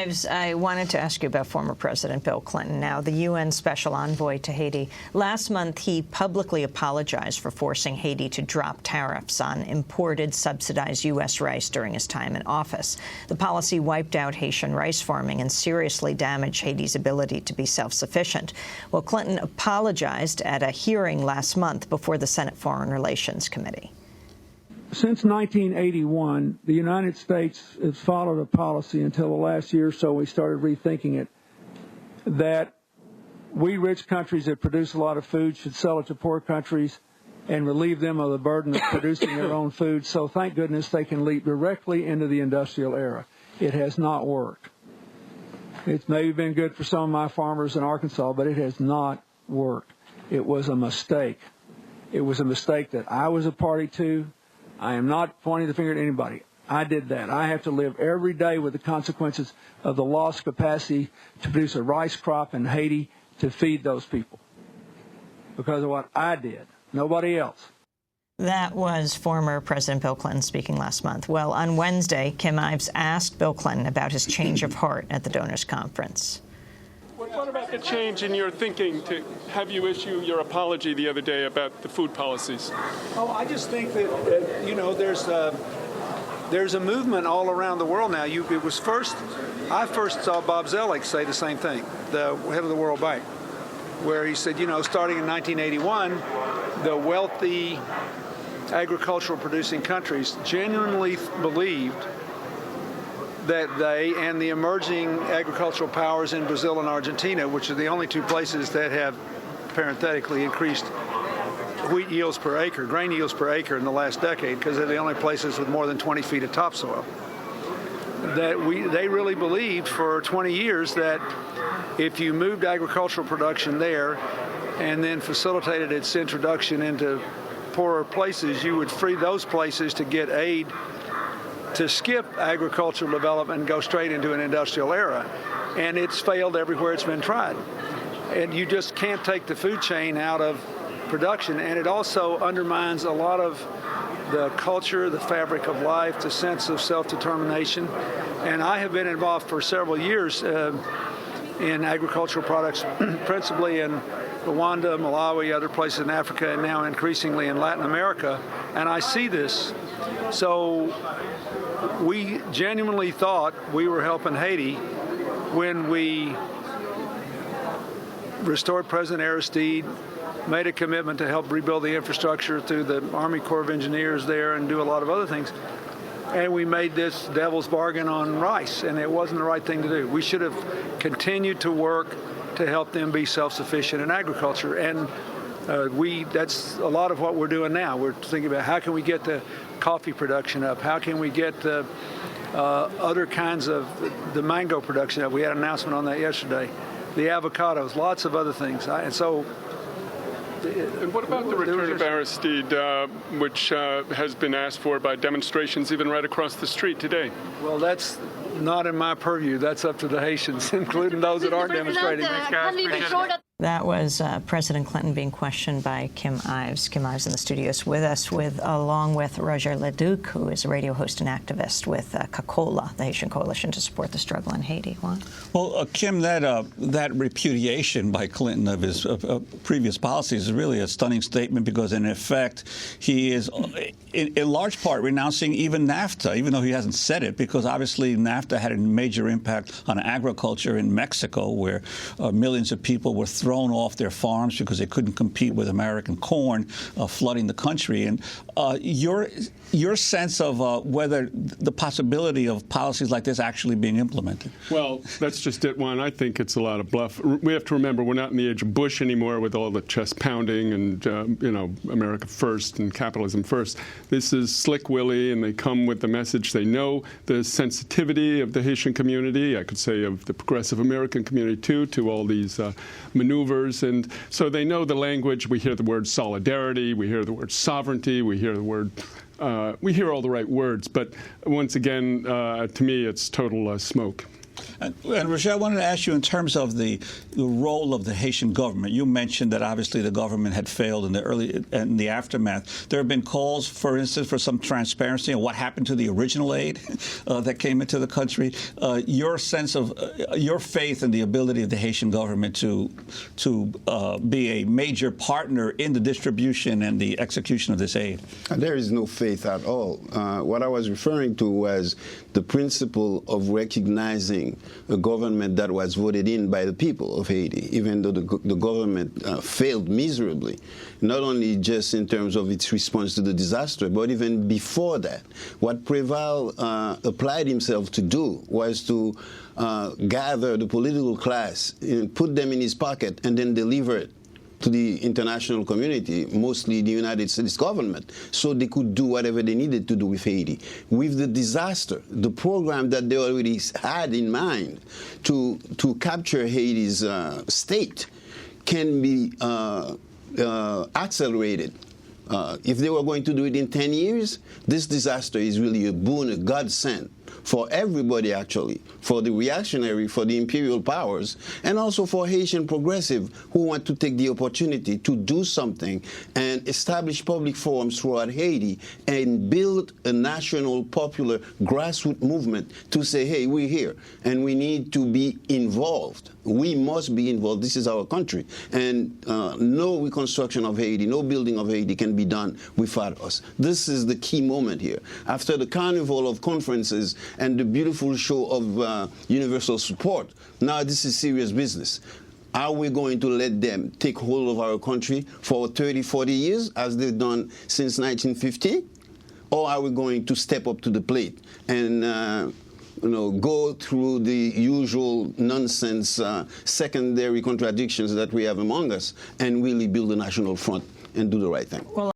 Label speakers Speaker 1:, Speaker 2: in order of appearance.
Speaker 1: Ives, I wanted to ask you about former President Bill Clinton, now the UN Special Envoy to Haiti. Last month, he publicly apologized for forcing Haiti to drop tariffs on imported subsidized U.S. rice during his time in office. The policy wiped out Haitian rice farming and seriously damaged Haiti's ability to be self-sufficient. Well, Clinton apologized at a hearing last month before the Senate Foreign Relations Committee.
Speaker 2: Since 1981, the United States has followed a policy until the last year or so we started rethinking it, that we rich countries that produce a lot of food should sell it to poor countries and relieve them of the burden of producing their own food. So thank goodness they can leap directly into the industrial era. It has not worked. It's maybe been good for some of my farmers in Arkansas, but it has not worked. It was a mistake. It was a mistake that I was a party to. I am not pointing the finger at anybody. I did that. I have to live every day with the consequences of the lost capacity to produce a rice crop in Haiti to feed those people because of what I did, nobody else.
Speaker 1: That was former President Bill Clinton speaking last month. Well, on Wednesday, Kim Ives asked Bill Clinton about his change of heart at the donors' conference.
Speaker 3: What about the change in your thinking to have you issue your apology the other day about the food policies?
Speaker 4: Oh, I just think that, you know, there's a movement all around the world now. I first saw Bob Zoellick say the same thing, the head of the World Bank, where he said, you know, starting in 1981, the wealthy agricultural producing countries genuinely believed that they and the emerging agricultural powers in Brazil and Argentina, which are the only two places that have parenthetically increased wheat yields per acre, grain yields per acre in the last decade, because they're the only places with more than 20 feet of topsoil, they really believed for 20 years that if you moved agricultural production there and then facilitated its introduction into poorer places, you would free those places to get aid to skip agricultural development and go straight into an industrial era. And it's failed everywhere it's been tried. And you just can't take the food chain out of production. And it also undermines a lot of the culture, the fabric of life, the sense of self-determination. And I have been involved for several years in agricultural products, principally in Rwanda, Malawi, other places in Africa, and now increasingly in Latin America. And I see this. So we genuinely thought we were helping Haiti when we restored President Aristide, made a commitment to help rebuild the infrastructure through the Army Corps of Engineers there and do a lot of other things. And we made this devil's bargain on rice, and it wasn't the right thing to do. We should have continued to work to help them be self-sufficient in agriculture. And that's a lot of what we're doing now. We're thinking about how can we get the coffee production up? How can we get the other kinds of the mango production up? We had an announcement on that yesterday. The avocados, lots of other things.
Speaker 3: And what about the return of Aristide, which has been asked for by demonstrations even right across the street today?
Speaker 4: Well, that's not in my purview. That's up to the Haitians, including those that aren't demonstrating.
Speaker 1: That was President Clinton being questioned by Kim Ives. Kim Ives in the studios with us, along with Roger Leduc, who is a radio host and activist with CACOLA, the Haitian Coalition to Support the Struggle in Haiti. Juan?
Speaker 5: Well, Kim, that repudiation by Clinton of his previous policies is really a stunning statement because, in effect, he is, in large part, renouncing even NAFTA, even though he hasn't said it, because obviously NAFTA had a major impact on agriculture in Mexico, where millions of people were thrown off their farms because they couldn't compete with American corn flooding the country. And your sense of whether the possibility of policies like this actually being implemented?
Speaker 3: Well, that's just it, Juan. I think it's a lot of bluff. We have to remember we're not in the age of Bush anymore with all the chest pounding and, America first and capitalism first. This is Slick Willie, and they come with the message. They know the sensitivity of the Haitian community, I could say of the progressive American community, too, to all these maneuvers. And so they know the language. We hear the word solidarity. We hear the word sovereignty. We hear the word we hear all the right words, but once again, to me, it's total smoke.
Speaker 5: And Roger, I wanted to ask you in terms of the role of the Haitian government. You mentioned that obviously the government had failed in the aftermath. There have been calls, for instance, for some transparency on what happened to the original aid that came into the country. Your sense of your faith in the ability of the Haitian government to be a major partner in the distribution and the execution of this aid?
Speaker 6: There is no faith at all. What I was referring to was the principle of recognizing a government that was voted in by the people of Haiti, even though the government failed miserably, not only just in terms of its response to the disaster, but even before that. What Preval applied himself to do was to gather the political class, and put them in his pocket, and then deliver it to the international community, mostly the United States government, so they could do whatever they needed to do with Haiti. With the disaster, the program that they already had in mind to capture Haiti's state can be accelerated. If they were going to do it in 10 years, this disaster is really a boon, a godsend for everybody, actually, for the reactionary, for the imperial powers, and also for Haitian progressive who want to take the opportunity to do something and establish public forums throughout Haiti and build a national, popular, grassroots movement to say, hey, we're here, and we need to be involved. We must be involved. This is our country. And no reconstruction of Haiti, no building of Haiti can be done without us. This is the key moment here. After the carnival of conferences and the beautiful show of universal support, now this is serious business. Are we going to let them take hold of our country for 30, 40 years, as they've done since 1950? Or are we going to step up to the plate and go through the usual nonsense, secondary contradictions that we have among us, and really build a national front and do the right thing?
Speaker 1: Well,